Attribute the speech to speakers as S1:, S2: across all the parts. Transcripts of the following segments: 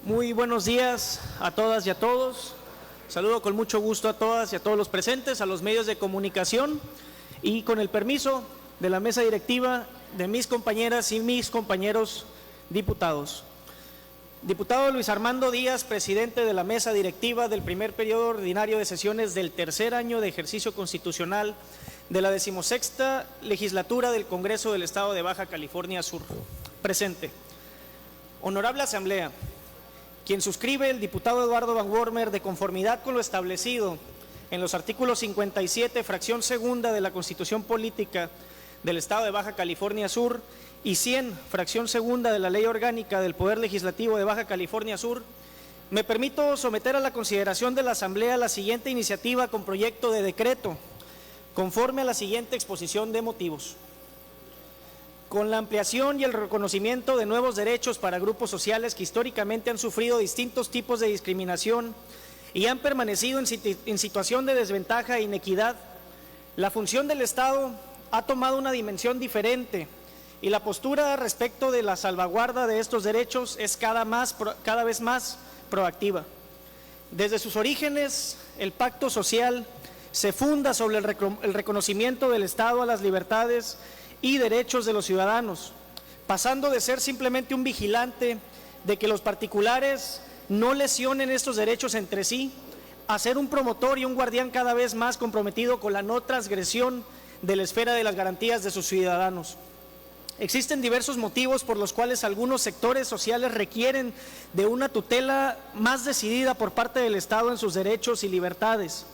S1: Muy buenos días a todas y a todos. Saludo con mucho gusto a todas y a todos los presentes, a los medios de comunicación y con el permiso de la mesa directiva, de mis compañeras y mis compañeros diputados. Diputado Luis Armando Díaz, presidente de la mesa directiva del primer periodo ordinario de sesiones del tercer año de ejercicio constitucional de la 16ª legislatura del Congreso del Estado de Baja California Sur. Presente. Honorable Asamblea, quien suscribe el diputado Eduardo Van Wormer, de conformidad con lo establecido en los artículos 57, fracción segunda de la Constitución Política del Estado de Baja California Sur y 100, fracción segunda de la Ley Orgánica del Poder Legislativo de Baja California Sur, me permito someter a la consideración de la Asamblea la siguiente iniciativa con proyecto de decreto, conforme a la siguiente exposición de motivos. Con la ampliación y el reconocimiento de nuevos derechos para grupos sociales que históricamente han sufrido distintos tipos de discriminación y han permanecido en situación de desventaja e inequidad, la función del Estado ha tomado una dimensión diferente y la postura respecto de la salvaguarda de estos derechos es cada vez más proactiva. Desde sus orígenes, el pacto social se funda sobre el reconocimiento del Estado a las libertades y derechos de los ciudadanos, pasando de ser simplemente un vigilante de que los particulares no lesionen estos derechos entre sí, a ser un promotor y un guardián cada vez más comprometido con la no transgresión de la esfera de las garantías de sus ciudadanos. Existen diversos motivos por los cuales algunos sectores sociales requieren de una tutela más decidida por parte del Estado en sus derechos y libertades.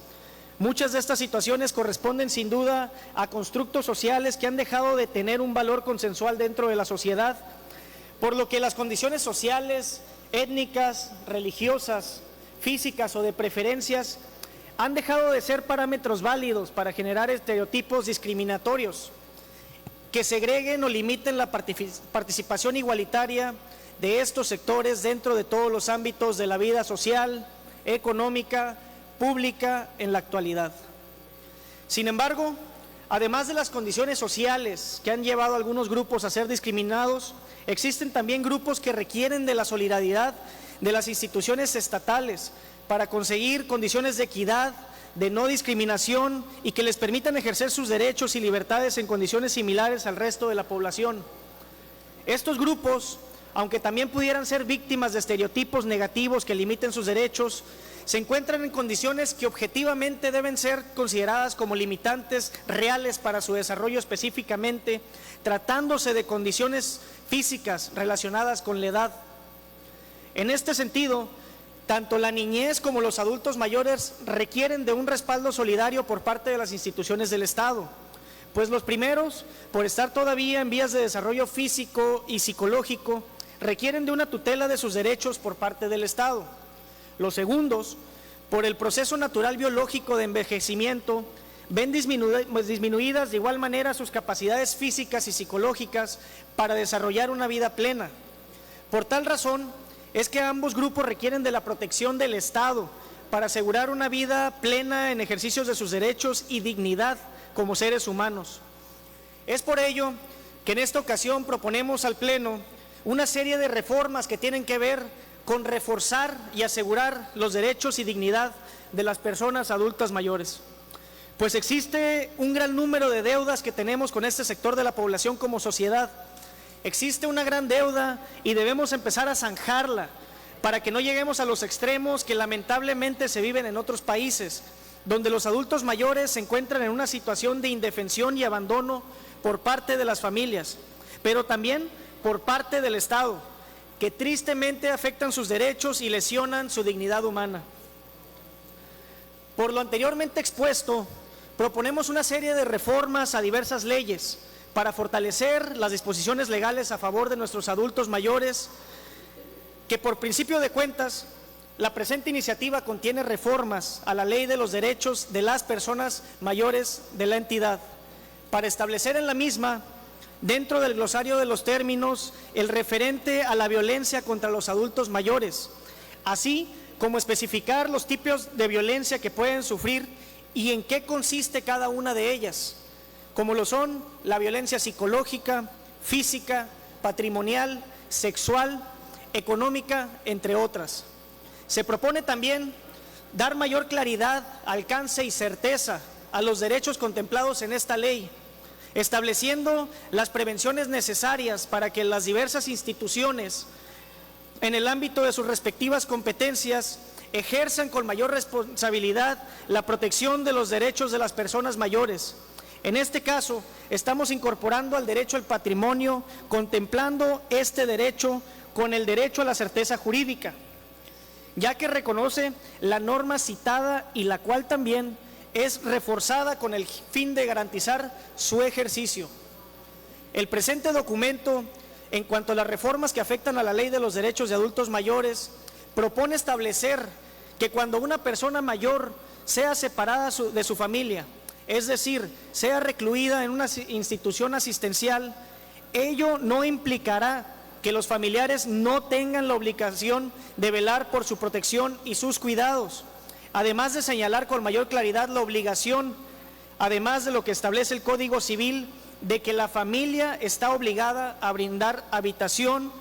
S1: Muchas de estas situaciones corresponden sin duda a constructos sociales que han dejado de tener un valor consensual dentro de la sociedad, por lo que las condiciones sociales, étnicas, religiosas, físicas o de preferencias han dejado de ser parámetros válidos para generar estereotipos discriminatorios que segreguen o limiten la participación igualitaria de estos sectores dentro de todos los ámbitos de la vida social, económica, pública en la actualidad. Sin embargo, además de las condiciones sociales que han llevado a algunos grupos a ser discriminados, existen también grupos que requieren de la solidaridad de las instituciones estatales para conseguir condiciones de equidad, de no discriminación y que les permitan ejercer sus derechos y libertades en condiciones similares al resto de la población. Estos grupos, aunque también pudieran ser víctimas de estereotipos negativos que limiten sus derechos, se encuentran en condiciones que objetivamente deben ser consideradas como limitantes reales para su desarrollo, específicamente tratándose de condiciones físicas relacionadas con la edad. En este sentido, tanto la niñez como los adultos mayores requieren de un respaldo solidario por parte de las instituciones del Estado, pues los primeros, por estar todavía en vías de desarrollo físico y psicológico, requieren de una tutela de sus derechos por parte del Estado. Los segundos, por el proceso natural biológico de envejecimiento, ven disminuidas de igual manera sus capacidades físicas y psicológicas para desarrollar una vida plena. Por tal razón, es que ambos grupos requieren de la protección del Estado para asegurar una vida plena en ejercicios de sus derechos y dignidad como seres humanos. Es por ello que en esta ocasión proponemos al Pleno una serie de reformas que tienen que ver con reforzar y asegurar los derechos y dignidad de las personas adultas mayores. Pues existe un gran número de deudas que tenemos con este sector de la población como sociedad. Existe una gran deuda y debemos empezar a zanjarla para que no lleguemos a los extremos que lamentablemente se viven en otros países, donde los adultos mayores se encuentran en una situación de indefensión y abandono por parte de las familias, pero también por parte del Estado, que tristemente afectan sus derechos y lesionan su dignidad humana. Por lo anteriormente expuesto, proponemos una serie de reformas a diversas leyes para fortalecer las disposiciones legales a favor de nuestros adultos mayores, que por principio de cuentas, la presente iniciativa contiene reformas a la Ley de los Derechos de las Personas Mayores de la entidad, para establecer en la misma, dentro del glosario de los términos, el referente a la violencia contra los adultos mayores, así como especificar los tipos de violencia que pueden sufrir y en qué consiste cada una de ellas, como lo son la violencia psicológica, física, patrimonial, sexual, económica, entre otras. Se propone también dar mayor claridad, alcance y certeza a los derechos contemplados en esta ley, estableciendo las prevenciones necesarias para que las diversas instituciones, en el ámbito de sus respectivas competencias, ejerzan con mayor responsabilidad la protección de los derechos de las personas mayores. En este caso, estamos incorporando al derecho al patrimonio, contemplando este derecho con el derecho a la certeza jurídica, ya que reconoce la norma citada y la cual también es reforzada con el fin de garantizar su ejercicio. El presente documento, en cuanto a las reformas que afectan a la Ley de los Derechos de Adultos Mayores, propone establecer que cuando una persona mayor sea separada de su familia, es decir, sea recluida en una institución asistencial, ello no implicará que los familiares no tengan la obligación de velar por su protección y sus cuidados, además de señalar con mayor claridad la obligación, además de lo que establece el Código Civil, de que la familia está obligada a brindar habitación,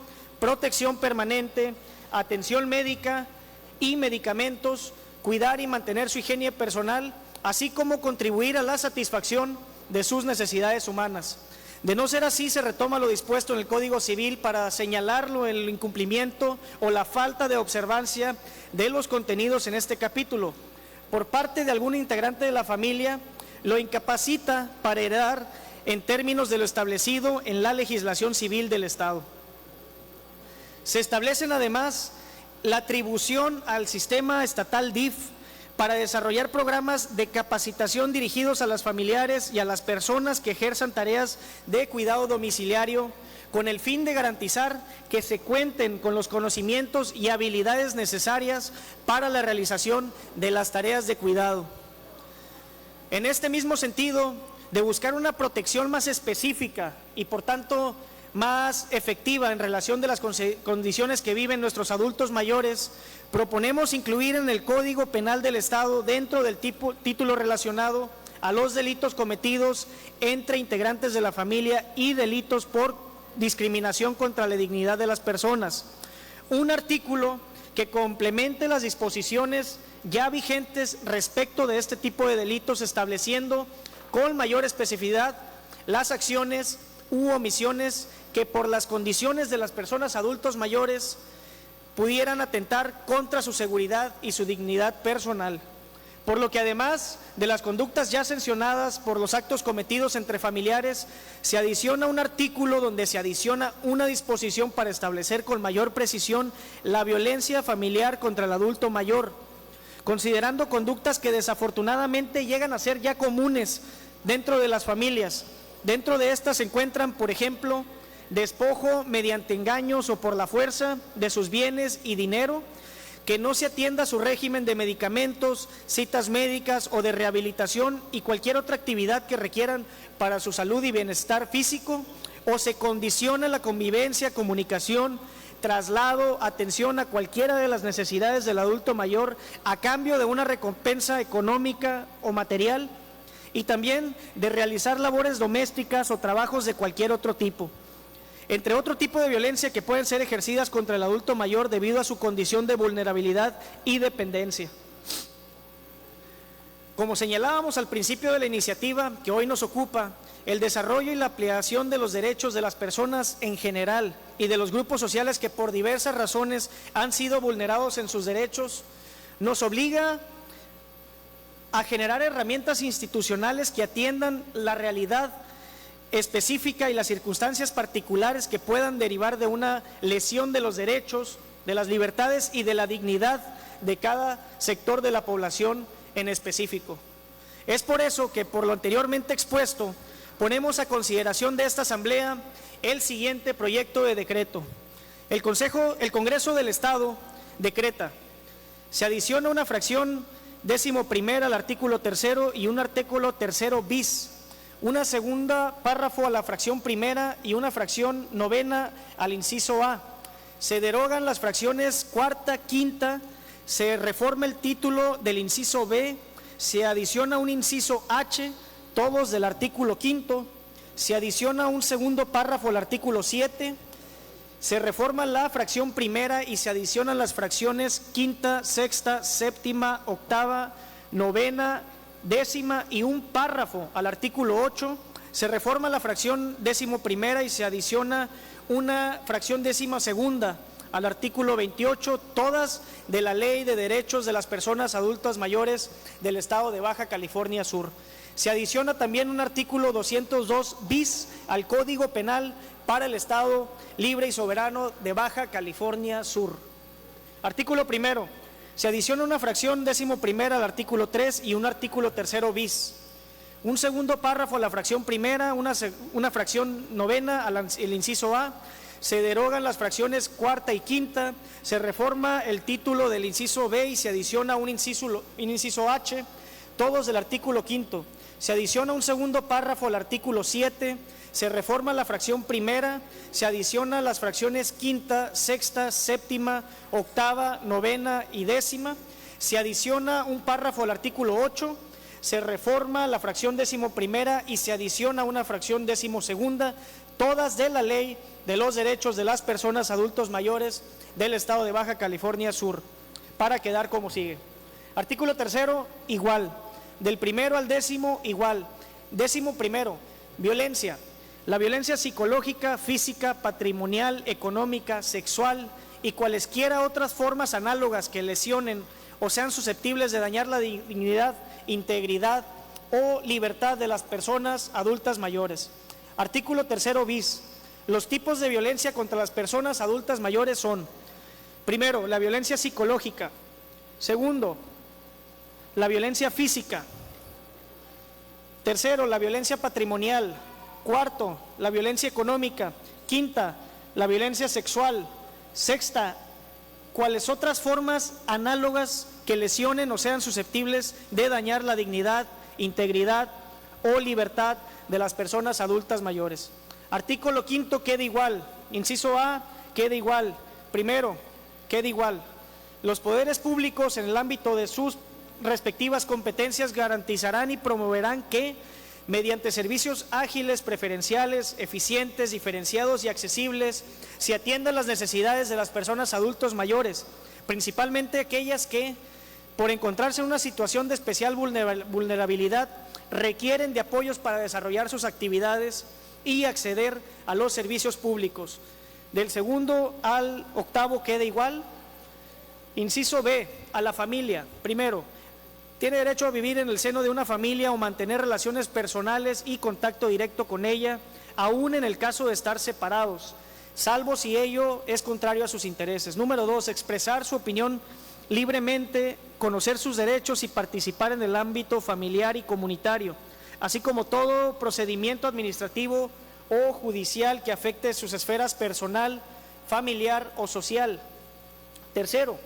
S1: protección permanente, atención médica y medicamentos, cuidar y mantener su higiene personal, así como contribuir a la satisfacción de sus necesidades humanas. De no ser así, se retoma lo dispuesto en el Código Civil para señalarlo el incumplimiento o la falta de observancia de los contenidos en este capítulo por parte de algún integrante de la familia, lo incapacita para heredar en términos de lo establecido en la legislación civil del Estado. Se establecen además la atribución al sistema estatal DIF para desarrollar programas de capacitación dirigidos a las familiares y a las personas que ejerzan tareas de cuidado domiciliario, con el fin de garantizar que se cuenten con los conocimientos y habilidades necesarias para la realización de las tareas de cuidado. En este mismo sentido, de buscar una protección más específica y por tanto más efectiva en relación de las condiciones que viven nuestros adultos mayores, proponemos incluir en el Código Penal del Estado, dentro del título relacionado a los delitos cometidos entre integrantes de la familia y delitos por discriminación contra la dignidad de las personas, un artículo que complemente las disposiciones ya vigentes respecto de este tipo de delitos, estableciendo con mayor especificidad las acciones u omisiones que por las condiciones de las personas adultos mayores pudieran atentar contra su seguridad y su dignidad personal. Por lo que además de las conductas ya sancionadas por los actos cometidos entre familiares, se adiciona un artículo donde se adiciona una disposición para establecer con mayor precisión la violencia familiar contra el adulto mayor, considerando conductas que desafortunadamente llegan a ser ya comunes dentro de las familias. Dentro de estas se encuentran, por ejemplo, despojo mediante engaños o por la fuerza de sus bienes y dinero, que no se atienda a su régimen de medicamentos, citas médicas o de rehabilitación y cualquier otra actividad que requieran para su salud y bienestar físico, o se condiciona la convivencia, comunicación, traslado, atención a cualquiera de las necesidades del adulto mayor a cambio de una recompensa económica o material, y también de realizar labores domésticas o trabajos de cualquier otro tipo, entre otro tipo de violencia que pueden ser ejercidas contra el adulto mayor debido a su condición de vulnerabilidad y dependencia. Como señalábamos al principio de la iniciativa que hoy nos ocupa, el desarrollo y la ampliación de los derechos de las personas en general y de los grupos sociales que por diversas razones han sido vulnerados en sus derechos, nos obliga a generar herramientas institucionales que atiendan la realidad específica y las circunstancias particulares que puedan derivar de una lesión de los derechos, de las libertades y de la dignidad de cada sector de la población en específico. Es por eso que, por lo anteriormente expuesto, ponemos a consideración de esta Asamblea el siguiente proyecto de decreto. El Congreso del Estado decreta: se adiciona una fracción 11ª al artículo 3 y un artículo 3 bis, una segunda párrafo a la fracción primera y una fracción 9 al inciso A. Se derogan las fracciones 4ª, 5ª, se reforma el título del inciso B, se adiciona un inciso H, todos del artículo 5º, se adiciona un segundo párrafo al artículo 7, Se reforma la fracción primera y se adicionan las fracciones quinta, sexta, séptima, octava, novena, décima y un párrafo al artículo 8. Se reforma la fracción décimo primera y se adiciona una fracción décima segunda al artículo 28, todas de la Ley de Derechos de las Personas Adultas Mayores del Estado de Baja California Sur. Se adiciona también un artículo 202 bis al Código Penal para el Estado Libre y Soberano de Baja California Sur. Artículo primero. Se adiciona una fracción décimo primera al artículo 3 y un artículo tercero bis. Un segundo párrafo a la fracción primera, una fracción novena al inciso A. Se derogan las fracciones cuarta y quinta, se reforma el título del inciso B y se adiciona un inciso H, todos del artículo quinto. Se adiciona un segundo párrafo al artículo 7, se reforma la fracción primera, se adiciona las fracciones quinta, sexta, séptima, octava, novena y décima, se adiciona un párrafo al artículo 8, se reforma la fracción décimo primera y se adiciona una fracción décimo segunda, todas de la Ley de los Derechos de las Personas Adultos Mayores del Estado de Baja California Sur, para quedar como sigue. Artículo tercero, igual. Del primero al décimo, igual. Décimo primero, violencia. La violencia psicológica, física, patrimonial, económica, sexual y cualesquiera otras formas análogas que lesionen o sean susceptibles de dañar la dignidad, integridad o libertad de las personas adultas mayores. Artículo tercero bis. Los tipos de violencia contra las personas adultas mayores son: primero, la violencia psicológica; segundo, la violencia física; tercero, la violencia patrimonial; cuarto, la violencia económica; quinta, la violencia sexual; sexta, cuáles otras formas análogas que lesionen o sean susceptibles de dañar la dignidad, integridad o libertad de las personas adultas mayores. Artículo quinto, queda igual. Inciso A, queda igual. Primero, queda igual. Los poderes públicos en el ámbito de sus respectivas competencias garantizarán y promoverán que, mediante servicios ágiles, preferenciales, eficientes, diferenciados y accesibles, se atiendan las necesidades de las personas adultos mayores, principalmente aquellas que, por encontrarse en una situación de especial vulnerabilidad, requieren de apoyos para desarrollar sus actividades y acceder a los servicios públicos. Del segundo al octavo queda igual. Inciso B, a la familia. Primero, tiene derecho a vivir en el seno de una familia o mantener relaciones personales y contacto directo con ella, aún en el caso de estar separados, salvo si ello es contrario a sus intereses. Número 2, expresar su opinión libremente, conocer sus derechos y participar en el ámbito familiar y comunitario, así como todo procedimiento administrativo o judicial que afecte sus esferas personal, familiar o social. Tercero,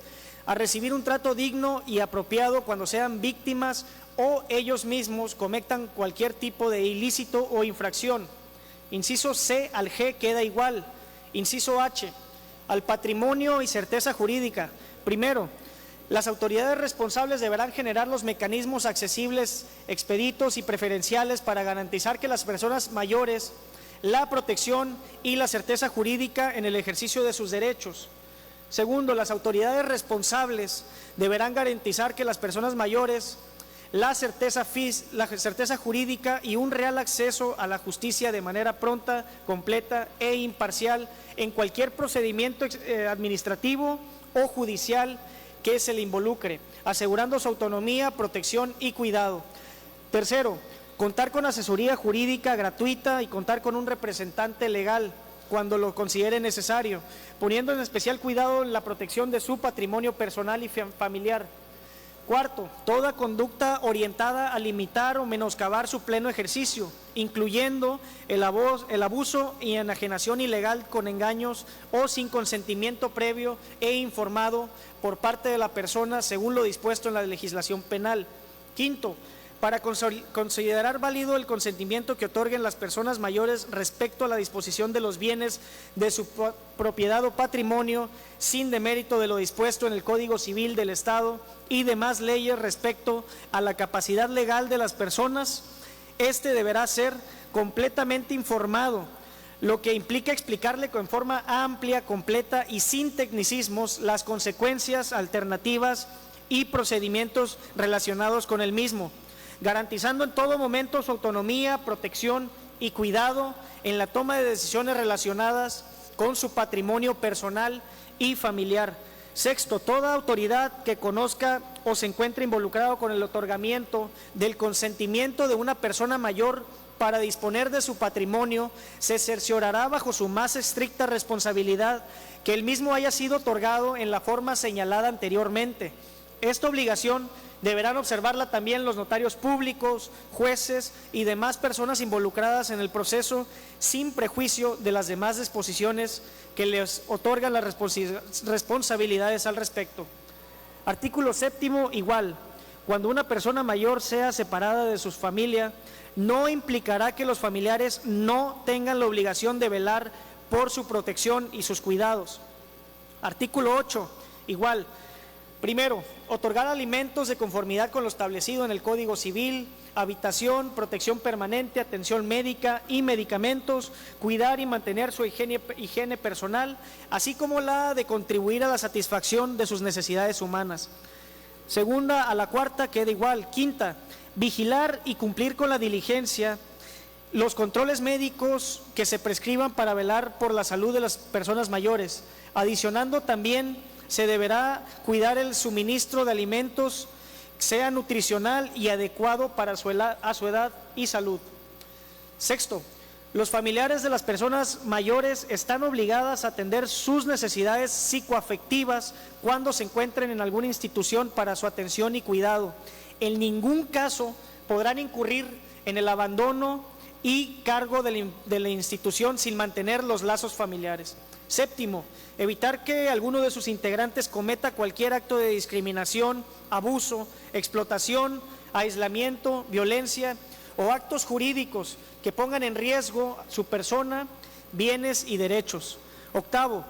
S1: a recibir un trato digno y apropiado cuando sean víctimas o ellos mismos cometan cualquier tipo de ilícito o infracción. Inciso C al G queda igual. Inciso H, al patrimonio y certeza jurídica. Primero, las autoridades responsables deberán generar los mecanismos accesibles, expeditos y preferenciales para garantizar que las personas mayores la protección y la certeza jurídica en el ejercicio de sus derechos. Segundo, las autoridades responsables deberán garantizar que las personas mayores la certeza jurídica y un real acceso a la justicia de manera pronta, completa e imparcial en cualquier procedimiento administrativo o judicial que se le involucre, asegurando su autonomía, protección y cuidado. Tercero, contar con asesoría jurídica gratuita y contar con un representante legal cuando lo considere necesario, poniendo en especial cuidado en la protección de su patrimonio personal y familiar. Cuarto, toda conducta orientada a limitar o menoscabar su pleno ejercicio, incluyendo el abuso y enajenación ilegal con engaños o sin consentimiento previo e informado por parte de la persona según lo dispuesto en la legislación penal. Quinto, para considerar válido el consentimiento que otorguen las personas mayores respecto a la disposición de los bienes de su propiedad o patrimonio, sin demérito de lo dispuesto en el Código Civil del Estado y demás leyes respecto a la capacidad legal de las personas, este deberá ser completamente informado lo que implica explicarle con forma amplia, completa y sin tecnicismos las consecuencias, alternativas y procedimientos relacionados con el mismo, garantizando en todo momento su autonomía, protección y cuidado en la toma de decisiones relacionadas con su patrimonio personal y familiar. Sexto, toda autoridad que conozca o se encuentre involucrado con el otorgamiento del consentimiento de una persona mayor para disponer de su patrimonio, se cerciorará bajo su más estricta responsabilidad que el mismo haya sido otorgado en la forma señalada anteriormente. Esta obligación deberán observarla también los notarios públicos, jueces y demás personas involucradas en el proceso, sin prejuicio de las demás disposiciones que les otorgan las responsabilidades al respecto. Artículo séptimo, igual. Cuando una persona mayor sea separada de su familia, no implicará que los familiares no tengan la obligación de velar por su protección y sus cuidados. Artículo 8, igual. Primero, otorgar alimentos de conformidad con lo establecido en el Código Civil, habitación, protección permanente, atención médica y medicamentos, cuidar y mantener su higiene personal, así como la de contribuir a la satisfacción de sus necesidades humanas. Segunda a la cuarta queda igual. Quinta, vigilar y cumplir con la diligencia los controles médicos que se prescriban para velar por la salud de las personas mayores. Adicionando también, se deberá cuidar el suministro de alimentos, sea nutricional y adecuado para a su edad y salud. Sexto, los familiares de las personas mayores están obligadas a atender sus necesidades psicoafectivas cuando se encuentren en alguna institución para su atención y cuidado. En ningún caso podrán incurrir en el abandono y cargo de la institución sin mantener los lazos familiares. Séptimo, evitar que alguno de sus integrantes cometa cualquier acto de discriminación, abuso, explotación, aislamiento, violencia o actos jurídicos que pongan en riesgo su persona, bienes y derechos. Octavo,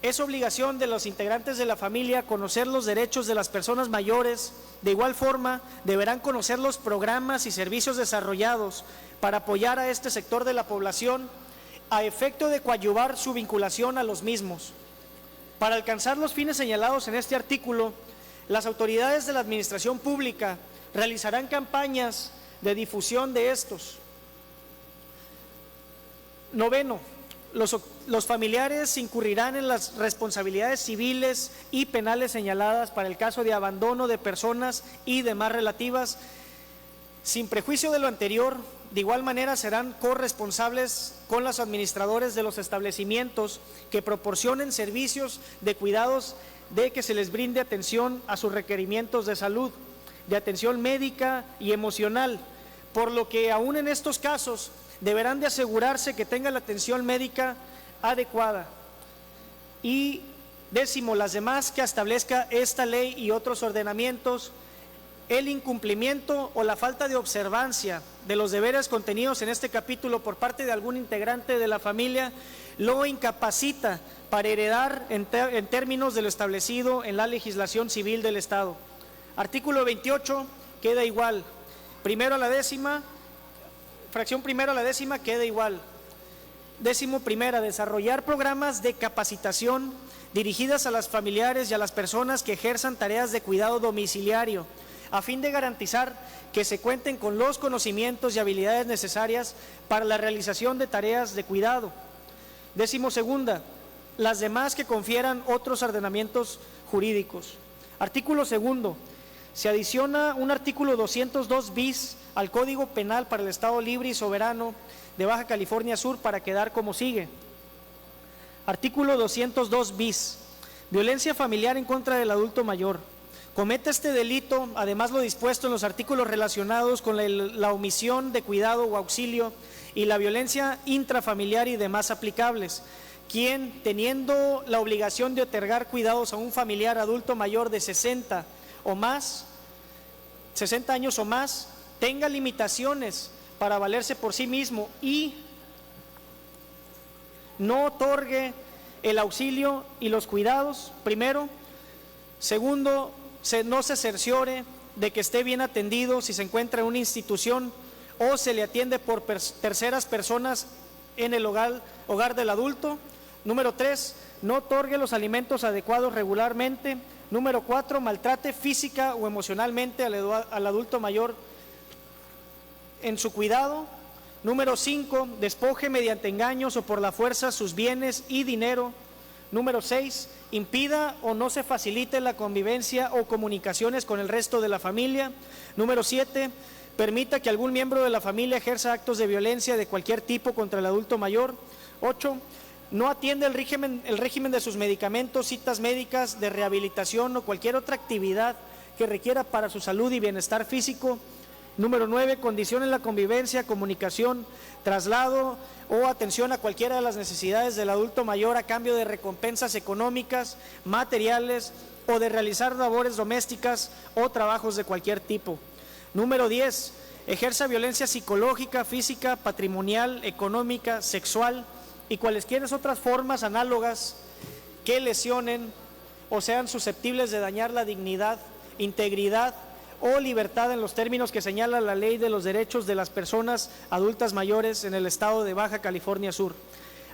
S1: es obligación de los integrantes de la familia conocer los derechos de las personas mayores. De igual forma, deberán conocer los programas y servicios desarrollados para apoyar a este sector de la población a efecto de coadyuvar su vinculación a los mismos. Para alcanzar los fines señalados en este artículo, las autoridades de la administración pública realizarán campañas de difusión de estos. Noveno, los familiares incurrirán en las responsabilidades civiles y penales señaladas para el caso de abandono de personas y demás relativas. Sin prejuicio de lo anterior, de igual manera serán corresponsables con los administradores de los establecimientos que proporcionen servicios de cuidados de que se les brinde atención a sus requerimientos de salud, de atención médica y emocional, por lo que aún en estos casos deberán de asegurarse que tengan la atención médica adecuada. Y décimo, las demás que establezca esta ley y otros ordenamientos, el incumplimiento o la falta de observancia de los deberes contenidos en este capítulo por parte de algún integrante de la familia lo incapacita para heredar en términos de lo establecido en la legislación civil del Estado. Artículo 28 queda igual. Primero a la décima, fracción primero a la décima queda igual. Décimo primera, desarrollar programas de capacitación dirigidas a las familiares y a las personas que ejerzan tareas de cuidado domiciliario, a fin de garantizar que se cuenten con los conocimientos y habilidades necesarias para la realización de tareas de cuidado. Décimo segunda, las demás que confieran otros ordenamientos jurídicos. Artículo segundo, se adiciona un artículo 202 bis al Código Penal para el Estado Libre y Soberano de Baja California Sur para quedar como sigue. Artículo 202 bis, violencia familiar en contra del adulto mayor. Comete este delito, además lo dispuesto en los artículos relacionados con la omisión de cuidado o auxilio y la violencia intrafamiliar y demás aplicables, quien, teniendo la obligación de otorgar cuidados a un familiar adulto mayor de 60 años o más, tenga limitaciones para valerse por sí mismo y no otorgue el auxilio y los cuidados, primero. Segundo, no se cerciore de que esté bien atendido si se encuentra en una institución o se le atiende por terceras personas en el hogar del adulto. Número 3, no otorgue los alimentos adecuados regularmente. Número 4, maltrate física o emocionalmente al adulto mayor en su cuidado. Número 5, despoje mediante engaños o por la fuerza sus bienes y dinero. Número 6, impida o no se facilite la convivencia o comunicaciones con el resto de la familia. Número 7, permita que algún miembro de la familia ejerza actos de violencia de cualquier tipo contra el adulto mayor. 8, no atiende el régimen de sus medicamentos, citas médicas, de rehabilitación o cualquier otra actividad que requiera para su salud y bienestar físico. Número 9, condicione la convivencia, comunicación, traslado o atención a cualquiera de las necesidades del adulto mayor a cambio de recompensas económicas, materiales o de realizar labores domésticas o trabajos de cualquier tipo. Número 10, ejerza violencia psicológica, física, patrimonial, económica, sexual y cualesquiera otras formas análogas que lesionen o sean susceptibles de dañar la dignidad, integridad o libertad en los términos que señala la Ley de los Derechos de las Personas Adultas Mayores en el Estado de Baja California Sur.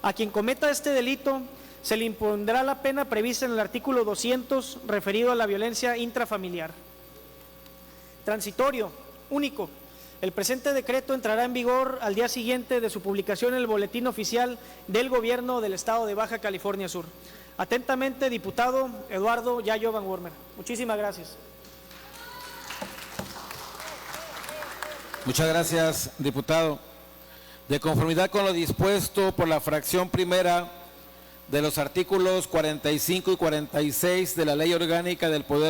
S1: A quien cometa este delito se le impondrá la pena prevista en el artículo 200 referido a la violencia intrafamiliar. Transitorio, único. El presente decreto entrará en vigor al día siguiente de su publicación en el Boletín Oficial del Gobierno del Estado de Baja California Sur. Atentamente, diputado Eduardo Yayo Van Wormer. Muchísimas gracias.
S2: Muchas gracias, diputado. De conformidad con lo dispuesto por la fracción primera de los artículos 45 y 46 de la Ley Orgánica del Poder